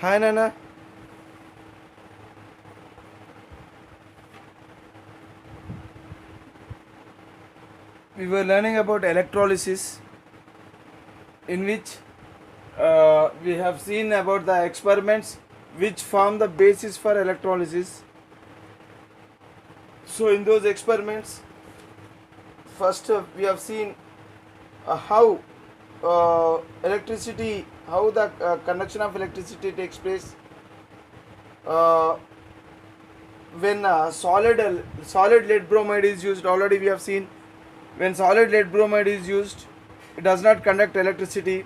Hi Nana. We were learning about electrolysis, in which we have seen about the experiments which form the basis for electrolysis. So in those experiments, first we have seen how electricity, how the conduction of electricity takes place uh, when solid lead bromide is used. Already we have seen, when solid lead bromide is used, it does not conduct electricity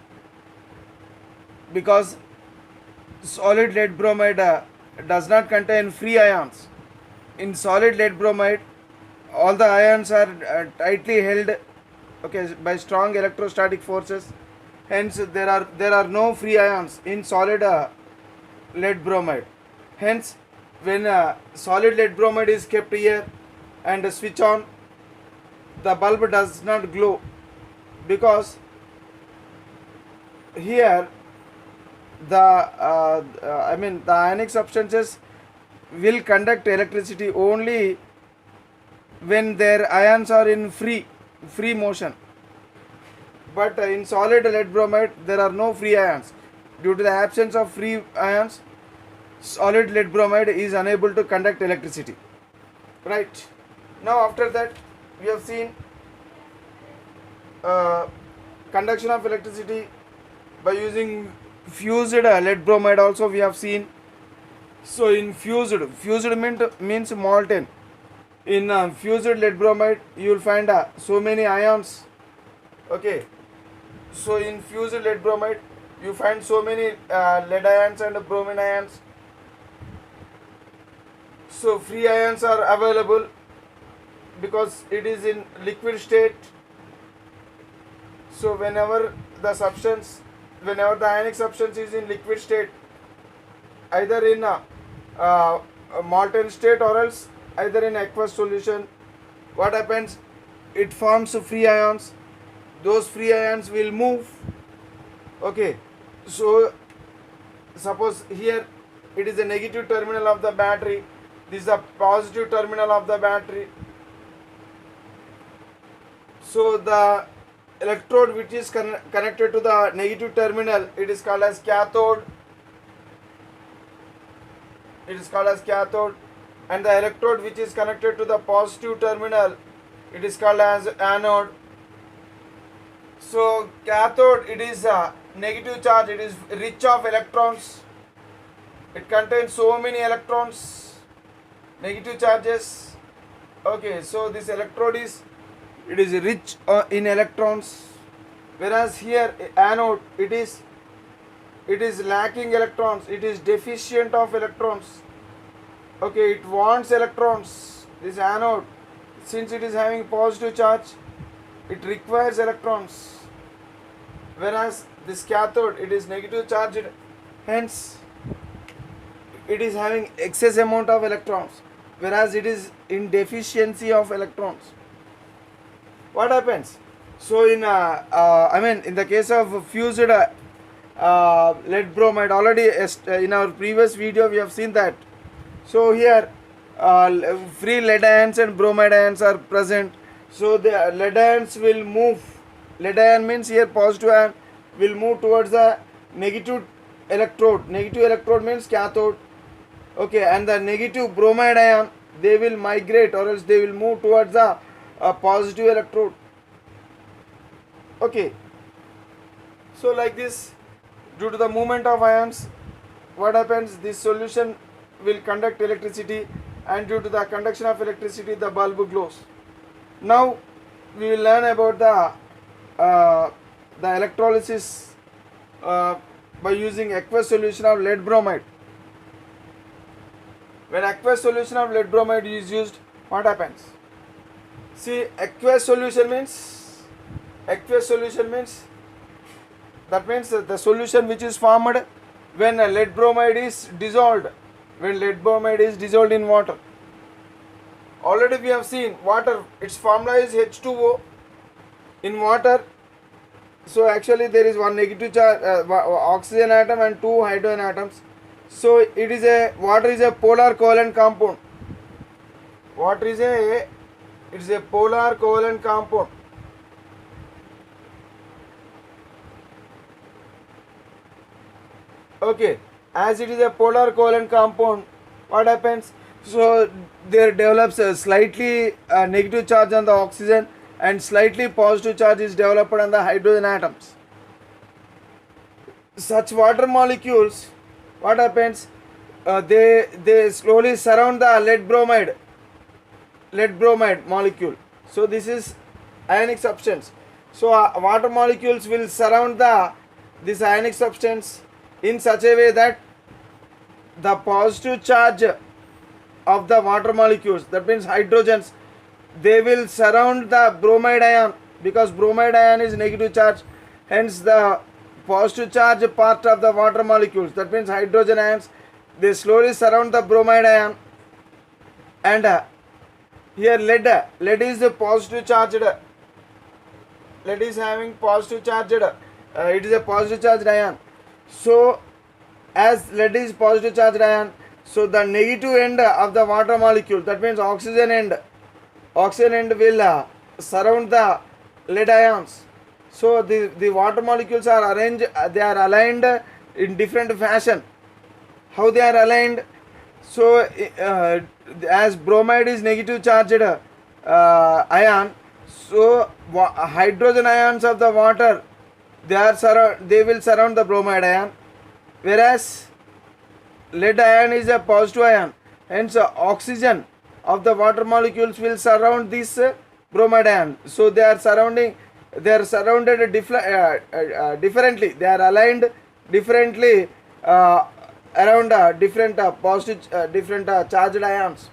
because solid lead bromide does not contain free ions. In solid lead bromide, all the ions are tightly held, okay, by strong electrostatic forces. Hence there are no free ions in solid lead bromide. Hence, when solid lead bromide is kept here and switch on, the bulb does not glow, because here the ionic substances will conduct electricity only when their ions are in free motion. But in solid lead bromide there are no free ions. Due to the absence of free ions, solid lead bromide is unable to conduct electricity. Right. Now after that, we have seen conduction of electricity by using fused lead bromide also we have seen. So in fused means molten. In fused lead bromide you will find so many ions. Okay, so in fused lead bromide you find so many lead ions and bromine ions. So free ions are available because it is in liquid state. So whenever the ionic substance is in liquid state, either in a molten state or else either in aqueous solution, what happens? It forms free ions. Those free ions will move. Okay, so suppose here it is the negative terminal of the battery, this is the positive terminal of the battery. So the electrode which is connected to the negative terminal, it is called as cathode. And the electrode which is connected to the positive terminal, it is called as anode. So cathode, it is a negative charge, it is rich of electrons, it contains so many electrons, negative charges. Okay, so this electrode is rich in electrons, whereas here anode, it is lacking electrons, it is deficient of electrons. Okay, it wants electrons. This anode, since it is having positive charge, it requires electrons, whereas this cathode, it is negative charged, hence it is having excess amount of electrons, whereas it is in deficiency of electrons. What happens? So in in the case of fused lead bromide, already in our previous video we have seen that. So here free lead ions and bromide ions are present. So the lead ions will move. Lead ion means here positive ion will move towards the negative electrode. Negative electrode means cathode. Okay, and the negative bromide ion, they will migrate or else they will move towards the positive electrode. Okay, so like this, due to the movement of ions, what happens? This solution will conduct electricity, and due to the conduction of electricity the bulb glows. Now we will learn about the electrolysis by using aqueous solution of lead bromide. When aqueous solution of lead bromide is used, what happens? See, aqueous solution means that means the solution which is formed when lead bromide is dissolved, in water. Already we have seen water, its formula is H2O in water. So actually there is one negative charge, oxygen atom and two hydrogen atoms. So it is a water is a polar covalent compound. Water is a it is a polar covalent compound. Okay, as it is a polar covalent compound, what happens? So there develops a slightly negative charge on the oxygen and slightly positive charge is developed on the hydrogen atoms. Such water molecules, what happens? They slowly surround the lead bromide molecule. So this is ionic substance. So water molecules will surround this ionic substance in such a way that the positive charge of the water molecules, that means hydrogens, they will surround the bromide ion, because bromide ion is negative charge. Hence the positive charge part of the water molecules, that means hydrogen ions, they slowly surround the bromide ion. And here lead is a positive charged, lead is having positive charged, it is a positive charged ion. So as lead is positive charged ion, so the negative end of the water molecule, that means oxygen end will surround the lead ions. So the water molecules are arranged, they are aligned in different fashion. How they are aligned? So as bromide is negative charged ion, so hydrogen ions of the water, they will surround the bromide ion, whereas lead ion is a positive ion. Hence oxygen of the water molecules will surround this bromide ion. So they are surrounded differently. They are aligned differently around different positive different charged ions.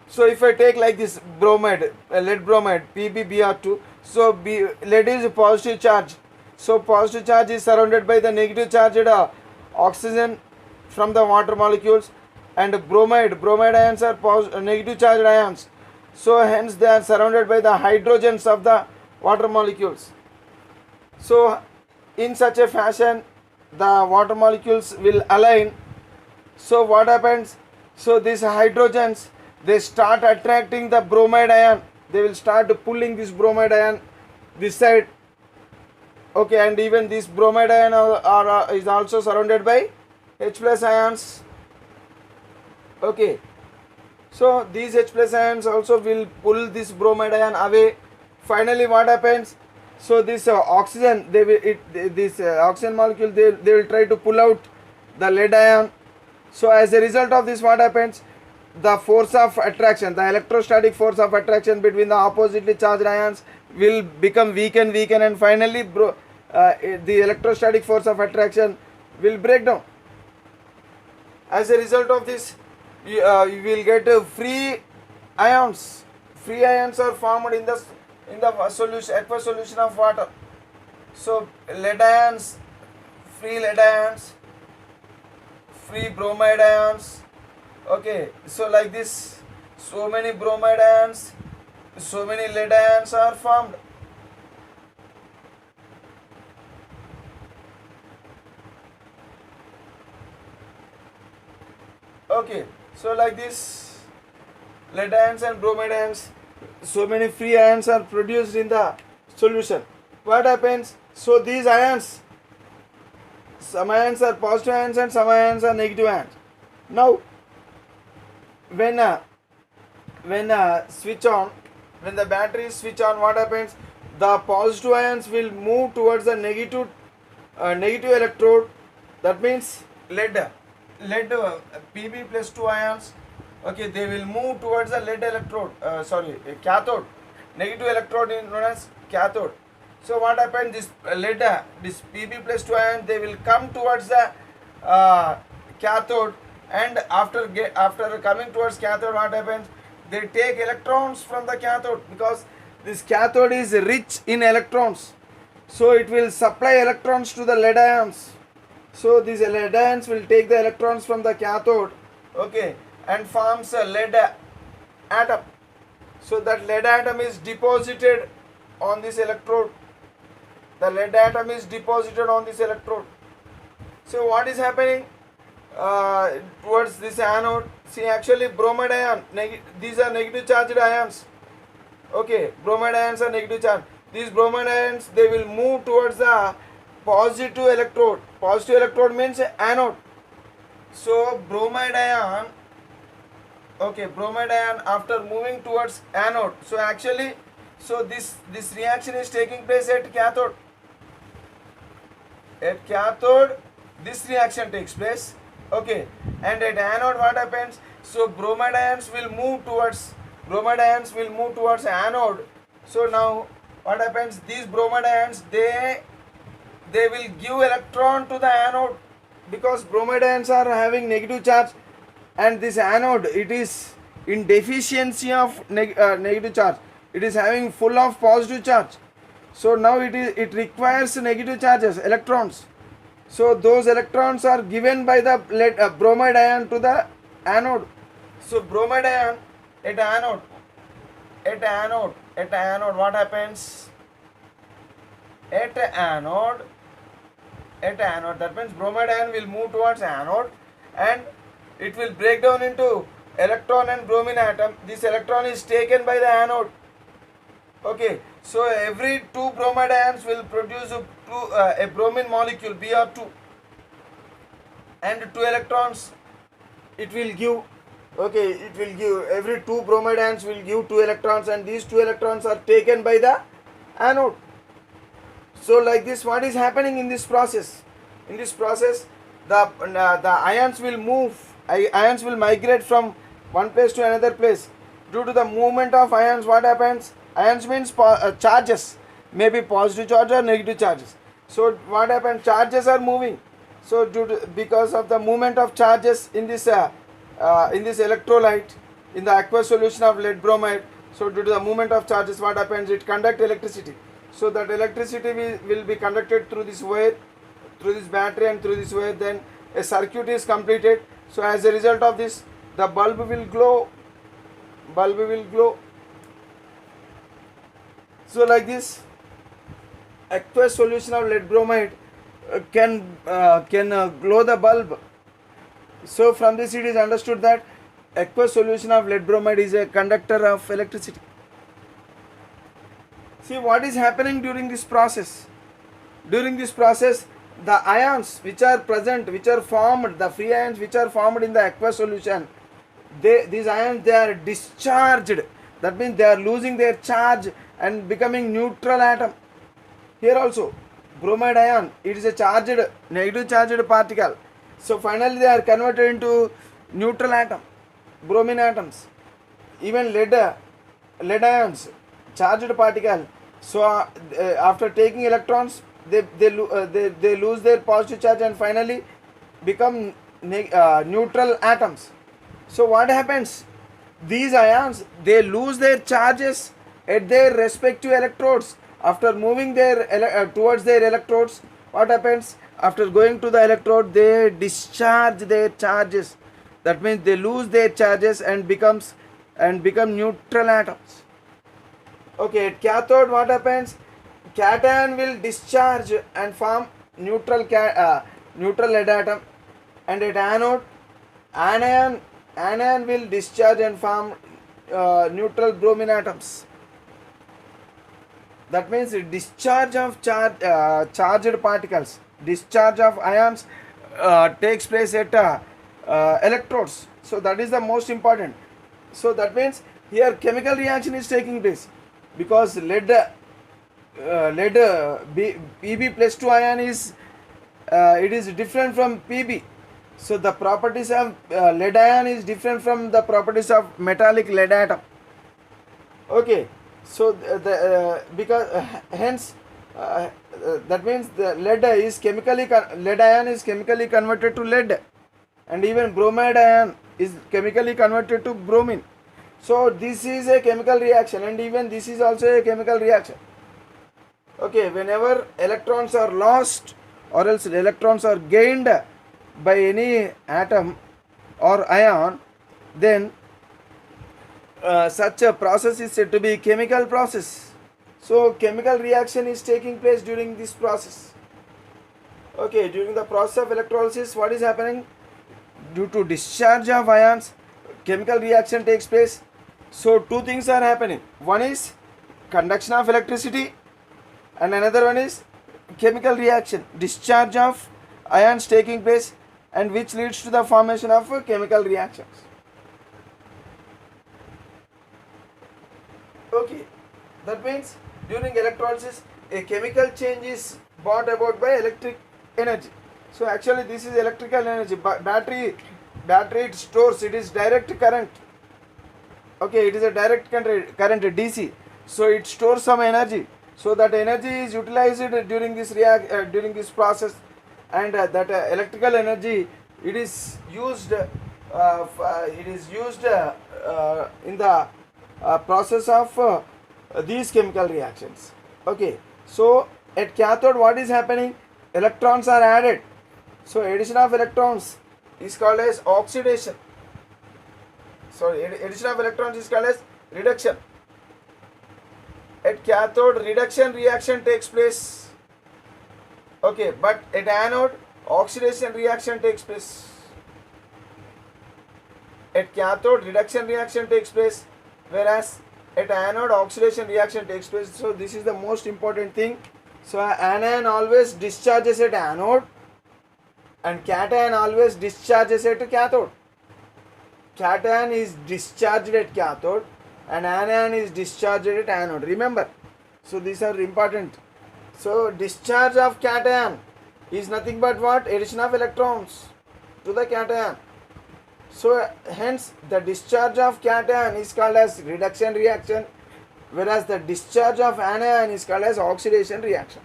So if I take like this bromide, lead bromide, PbBr2, so lead is a positive charge. So positive charge is surrounded by the negative charged oxygen from the water molecules, and bromide ions are negative charged ions. So hence they are surrounded by the hydrogens of the water molecules. So in such a fashion the water molecules will align. So what happens? So these hydrogens, they start attracting the bromide ion, they will start pulling this bromide ion this side. Okay, and even this bromide ion is also surrounded by H plus ions. Okay, so these H plus ions also will pull this bromide ion away. Finally what happens? So this oxygen, this oxygen molecule, they will try to pull out the lead ion. So as a result of this, what happens? The force of attraction, the electrostatic force of attraction between the oppositely charged ions will become weaken, and finally the electrostatic force of attraction will break down. As a result of this, you will get free ions. Free ions are formed in the solution, aqueous solution of water. So lead ions, free lead ions, free bromide ions. Okay, so like this, so many bromide ions, so many lead ions are formed. Okay, so like this, lead ions and bromide ions, so many free ions are produced in the solution. What happens? So these ions, some ions are positive ions and some ions are negative ions. Now when switch on, when the battery is switch on, what happens? The positive ions will move towards the negative electrode. That means lead Pb plus 2 ions. Okay, they will move towards the lead electrode, cathode. Negative electrode is known as cathode. So what happens? This this Pb plus 2 ion, they will come towards the cathode, and after coming towards cathode, what happens? They take electrons from the cathode, because this cathode is rich in electrons. So it will supply electrons to the lead ions. So these lead ions will take the electrons from the cathode, okay, and forms a lead atom. So that lead atom is deposited on this electrode. The lead atom is deposited on this electrode. So what is happening? towards this anode. See, actually bromide ion, these are negative charged ions. Okay, bromide ions are negative charge. These bromide ions, they will move towards the positive electrode. Positive electrode means anode. So bromide ion, okay, bromide ion after moving towards anode. So actually, so this reaction is taking place at cathode. At cathode, this reaction takes place. Okay, and at anode, what happens? So bromide ions will move towards anode. So now what happens? These bromide ions, they will give electron to the anode, because bromide ions are having negative charge, and this anode, it is in deficiency of negative charge. It is having full of positive charge. So now it requires negative charges, electrons. So those electrons are given by the bromide ion to the anode. So bromide ion at anode, what happens? At anode, that means bromide ion will move towards anode, and it will break down into electron and bromine atom. This electron is taken by the anode. Okay, so every two bromide ions will produce a bromine molecule, Br2, and two electrons it will give. Okay, it will give, every two bromide ions will give two electrons, and these two electrons are taken by the anode. So like this, what is happening in this process? In this process, the ions will move, ions will migrate from one place to another place. Due to the movement of ions, what happens? Ions means charges, maybe positive charge or negative charges. So what happens? Charges are moving. So because of the movement of charges in this electrolyte, in the aqueous solution of lead bromide, so due to the movement of charges, what happens? It conducts electricity. So that electricity will be conducted through this wire, through this battery, and through this wire. Then a circuit is completed. So as a result of this, the bulb will glow. So like this, aqueous solution of lead bromide can glow the bulb. So from this it is understood that aqueous solution of lead bromide is a conductor of electricity. See what is happening during this process. During this process, the ions which are present, which are formed, the free ions which are formed in the aqueous solution, these ions, they are discharged. That means they are losing their charge and becoming neutral atom. Here also, bromide ion, it is a charged, negative charged particle. So finally they are converted into neutral atom, bromine atoms. Even lead ions, charged particle. So after taking electrons, they lose their positive charge and finally become neutral atoms. So what happens? These ions, they lose their charges at their respective electrodes. After moving towards their electrodes, what happens? After going to the electrode, they discharge their charges. That means they lose their charges and become neutral atoms. Okay, at cathode, what happens? Cation will discharge and form neutral lead atom, and at anode, anion will discharge and form neutral bromine atoms. That means discharge of charged particles, discharge of ions takes place at electrodes. So that is the most important. So that means here chemical reaction is taking place, because lead Pb plus 2 ion is it is different from Pb. So the properties of lead ion is different from the properties of metallic lead atom. Okay, so hence that means the lead ion is chemically converted to lead, and even bromide ion is chemically converted to bromine. So this is a chemical reaction, and even this is also a chemical reaction. Okay, whenever electrons are lost or else electrons are gained by any atom or ion, then such a process is said to be chemical process. So chemical reaction is taking place during this process. Okay, during the process of electrolysis, what is happening? due to discharge of ions, chemical reaction takes place. So two things are happening. One is conduction of electricity and another one is chemical reaction, discharge of ions taking place, and which leads to the formation of chemical reactions. Okay, that means during electrolysis a chemical change is brought about by electric energy. So actually this is electrical energy. Battery it stores, it is direct current. Okay, it is a direct current DC. So it stores some energy. So that energy is utilized during this during this process, and that electrical energy it is used in the process of these chemical reactions. Okay, so at cathode what is happening? Electrons are added. So addition of electrons is called as oxidation. Sorry, addition of electrons is called as reduction. At cathode reduction reaction takes place. Okay, but at anode oxidation reaction takes place. At cathode reduction reaction takes place, whereas at anode oxidation reaction takes place. So this is the most important thing. So anion always discharges at anode and cation always discharges at cathode. Cation is discharged at cathode and anion is discharged at anode. Remember, so these are important. So discharge of cation is nothing but what? Addition of electrons to the cation. So hence the discharge of cation is called as reduction reaction, whereas the discharge of anion is called as oxidation reaction.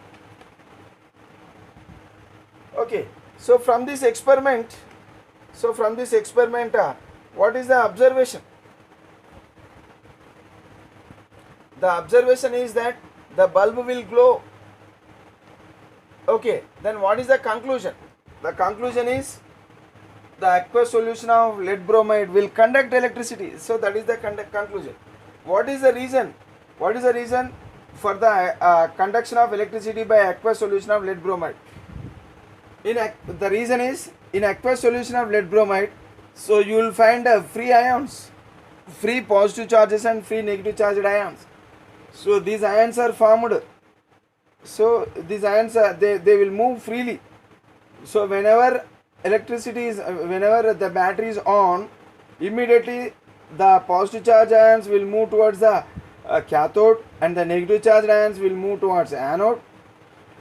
Okay, so from this experiment, what is the observation? The observation is that the bulb will glow. Okay, then what is the conclusion? The conclusion is the aqueous solution of lead bromide will conduct electricity. So that is the conclusion. What is the reason? What is the reason for the conduction of electricity by aqueous solution of lead bromide? The reason is in aqueous solution of lead bromide, so you will find free ions, free positive charges and free negative charged ions. So these ions are formed. So these ions they will move freely. So whenever whenever the battery is on, immediately the positive charge ions will move towards the cathode and the negative charged ions will move towards anode.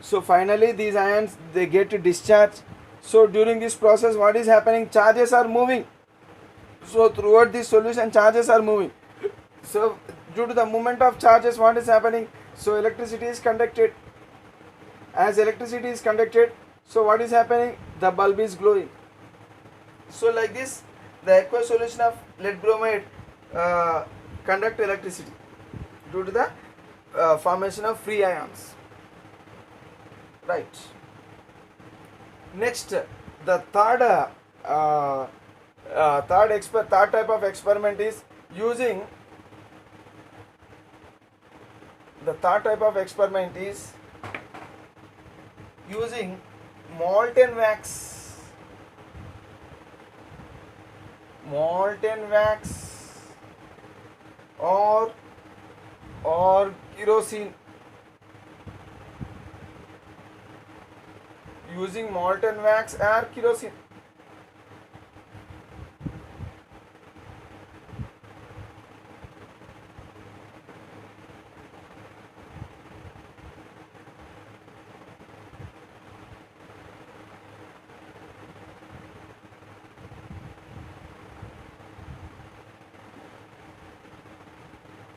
So finally these ions they get discharged. So during this process what is happening? Charges are moving. So throughout this solution charges are moving. So due to the movement of charges what is happening? So electricity is conducted. As electricity is conducted, so what is happening? The bulb is glowing. So like this the aqueous solution of lead bromide conduct electricity due to the formation of free ions. Right. Next, the third type of experiment is using molten wax or kerosene. Using molten wax or kerosene.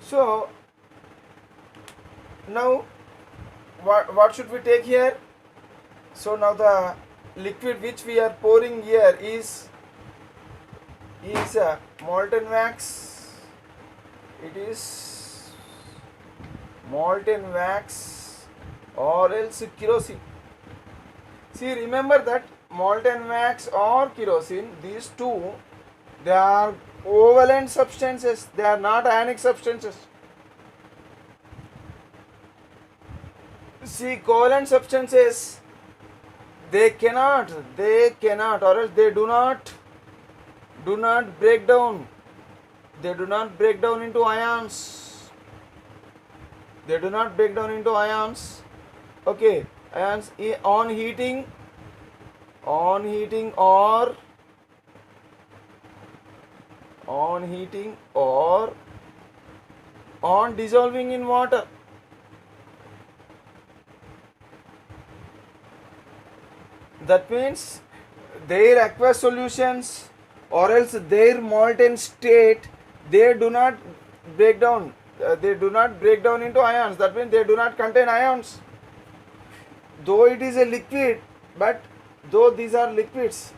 So now what should we take here? So now the liquid which we are pouring here is molten wax. It is molten wax or else kerosene. See, remember that molten wax or kerosene, these two, they are covalent substances, they are not ionic substances. See, covalent substances, they cannot or else they do not do not break down. They do not break down into ions. They do not break down into ions. Okay, ions on heating or on dissolving in water. That means their aqueous solutions or else their molten state, they do not break down. They do not break down into ions. That means they do not contain ions. Though it is a liquid, but though these are liquids,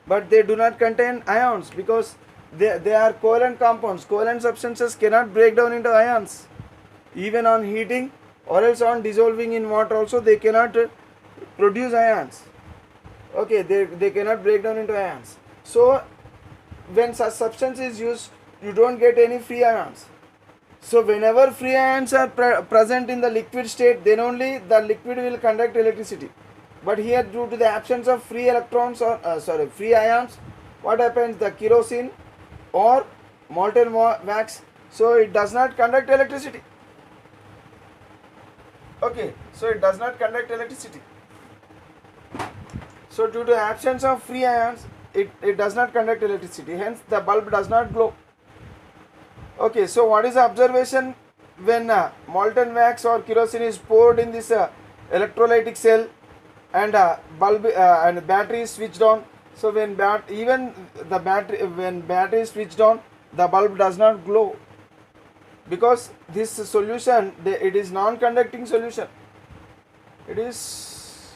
but they do not contain ions because they are covalent compounds. Covalent substances cannot break down into ions. Even on heating or else on dissolving in water also, they cannot produce ions. Okay, they cannot break down into ions. So when such substance is used, you don't get any free ions. So whenever free ions are present in the liquid state, then only the liquid will conduct electricity. But here, due to the absence of free electrons or free ions, what happens? The kerosene or molten wax, so it does not conduct electricity. Okay, so it does not conduct electricity. So due to absence of free ions, it does not conduct electricity. Hence, the bulb does not glow. Okay, so what is the observation when molten wax or kerosene is poured in this electrolytic cell and bulb and battery is switched on? So when when battery is switched on, the bulb does not glow because this solution, it is non-conducting solution. It is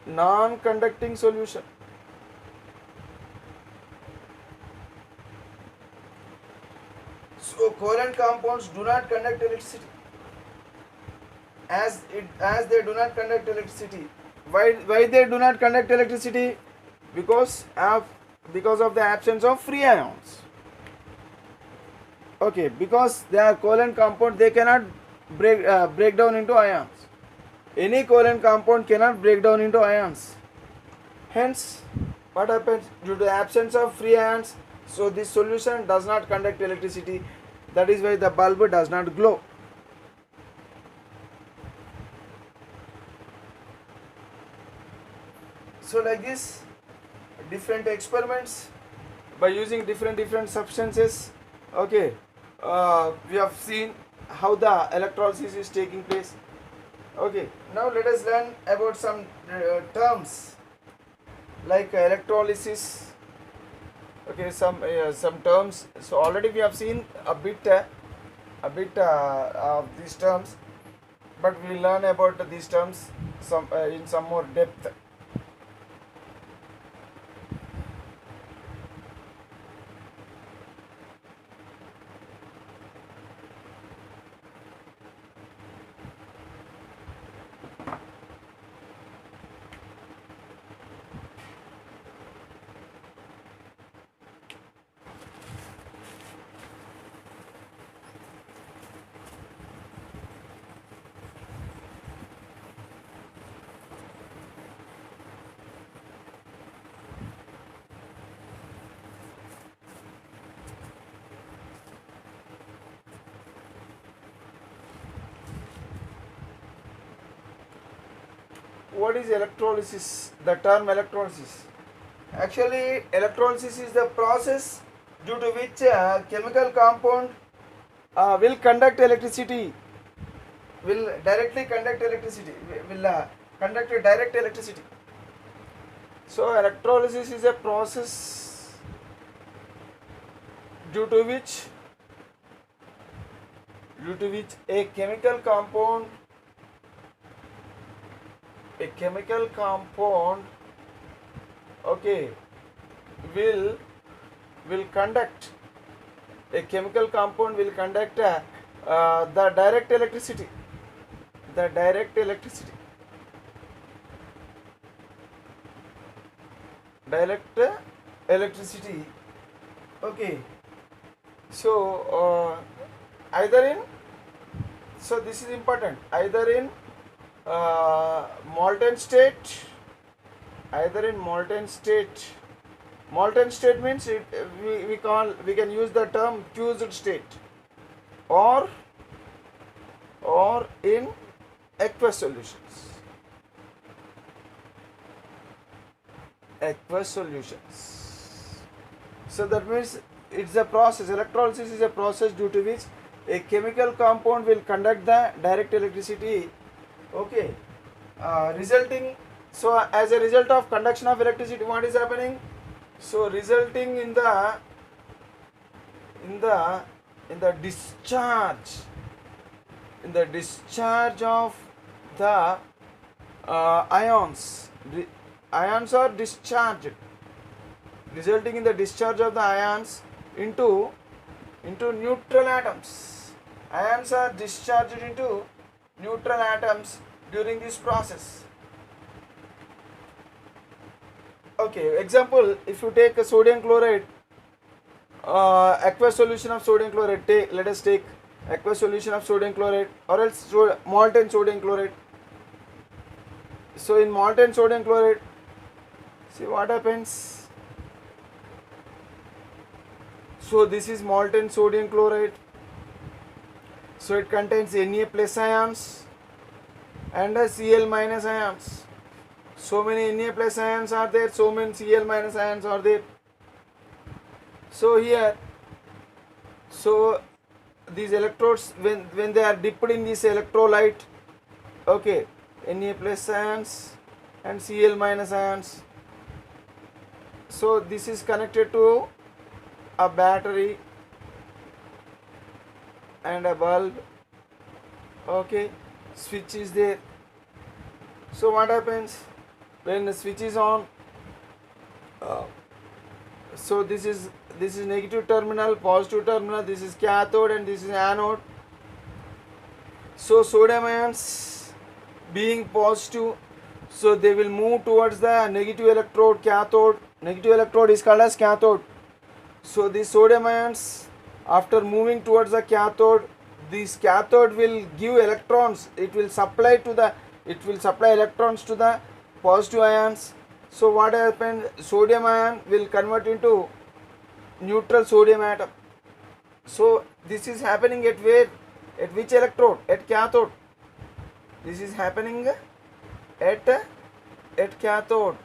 non-conducting solution. So covalent compounds do not conduct electricity. As they do not conduct electricity. Why they do not conduct electricity? Because of the absence of free ions. Okay, because they are covalent compound, they cannot break down into ions. Any covalent compound cannot break down into ions. Hence, what happens? Due to the absence of free ions, so this solution does not conduct electricity. That is why the bulb does not glow. So like this, different experiments by using different substances. Okay, we have seen how the electrolysis is taking place. Okay, now let us learn about some terms like electrolysis. Okay, some terms. So already we have seen a bit of these terms, but we will learn about these terms in some more depth. What is electrolysis? The term electrolysis. Actually, electrolysis is the process due to which a chemical compound will conduct electricity, will directly conduct electricity, will conduct direct electricity. So, electrolysis is a process due to which a chemical compound okay, will conduct the direct electricity. Okay, so either in, so this is important, either in molten state Molten state means we can use the term fused state or in aqueous solutions. Aqueous solutions. So that means it's a process. Electrolysis is a process due to which a chemical compound will conduct the direct electricity. Okay, resulting. So as a result of conduction of electricity, what is happening? So resulting in the discharge of the ions. Ions are discharged, resulting in the discharge of the ions into neutral atoms. Ions are discharged into neutral atoms during this process. Okay, example, if you take a sodium chloride, aqueous solution of sodium chloride, let us take aqueous solution of sodium chloride or else molten sodium chloride. So in molten sodium chloride, see what happens. So this is molten sodium chloride. So it contains Na plus ions and Cl minus ions. So many Na plus ions are there, so many Cl minus ions are there. So here, so these electrodes, when they are dipped in this electrolyte, okay, Na plus ions and Cl minus ions. So this is connected to a battery and a bulb. Okay, switch is there. So what happens when the switch is on? So this is negative terminal, positive terminal, this is cathode and this is anode. So sodium ions being positive, so they will move towards the negative electrode, cathode. Negative electrode is called as cathode. So these sodium ions, after moving towards the cathode, this cathode will give electrons. It will supply electrons to the positive ions. So what happens? Sodium ion will convert into neutral sodium atom. So this is happening at where? At which electrode? At cathode. This is happening at cathode.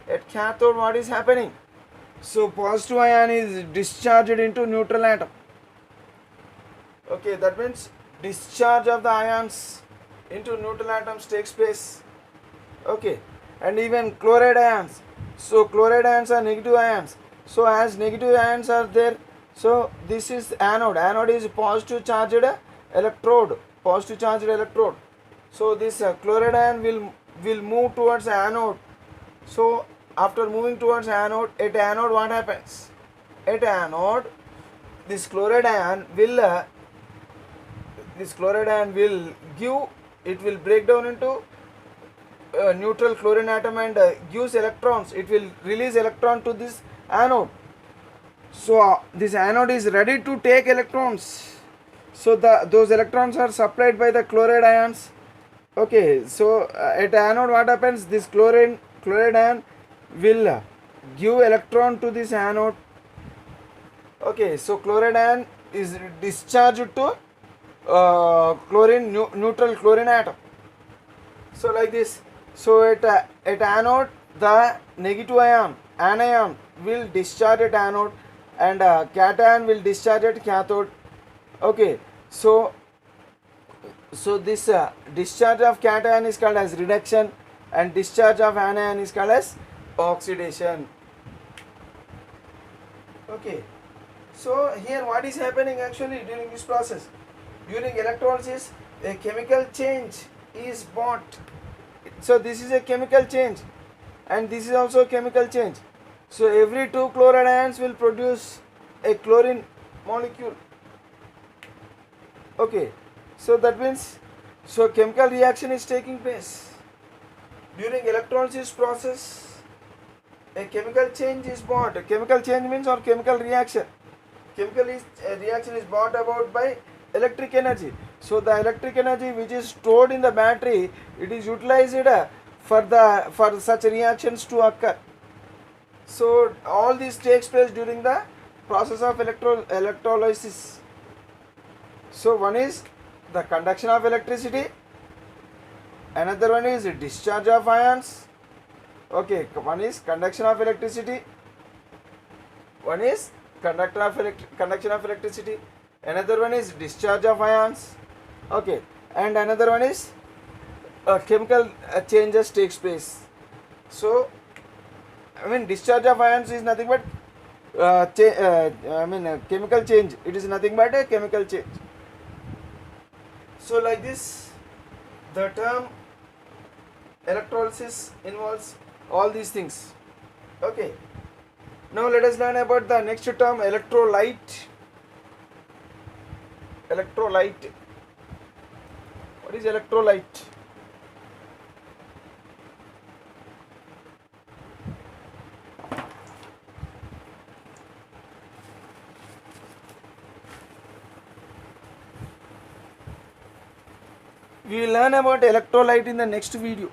At cathode, what is happening? So positive ion is discharged into neutral atom. Okay, that means discharge of the ions into neutral atoms takes place. Okay, and even chloride ions. So chloride ions are negative ions. So as negative ions are there, so this is anode. Anode is positive charged electrode. Positive charged electrode. So this chloride ion will move towards anode. So after moving towards anode, at anode what happens? At anode, this chloride ion will give, it will break down into neutral chlorine atom and gives electrons. It will release electron to this anode. So this anode is ready to take electrons. So those electrons are supplied by the chloride ions. Okay, so at anode what happens? This chloride ion will give electron to this anode. Okay, so chloride ion is discharged to neutral chlorine atom. So like this. So at anode, the negative ion, anion, will discharge at anode and cation will discharge at cathode. Okay, so this discharge of cation is called as reduction and discharge of anion is called as oxidation. Okay, so here what is happening actually during this process? During electrolysis, a chemical change is brought. So this is a chemical change and this is also a chemical change. So every 2 chloride ions will produce a chlorine molecule. Okay, so that means, so chemical reaction is taking place. During electrolysis process, a chemical change is brought. A chemical change means or chemical reaction. Reaction is brought about by electric energy. So the electric energy which is stored in the battery, it is utilized for such reactions to occur. So all this takes place during the process of electrolysis. So one is the conduction of electricity, another one is discharge of ions. Okay, one is conduction of electricity, one is conduction of electricity, another one is discharge of ions. Okay, and another one is chemical changes takes place. So I mean discharge of ions is nothing but chemical change. It is nothing but a chemical change. So like this, the term electrolysis involves all these things. Okay, now let us learn about the next term, electrolyte. Electrolyte. What is electrolyte? We will learn about electrolyte in the next video.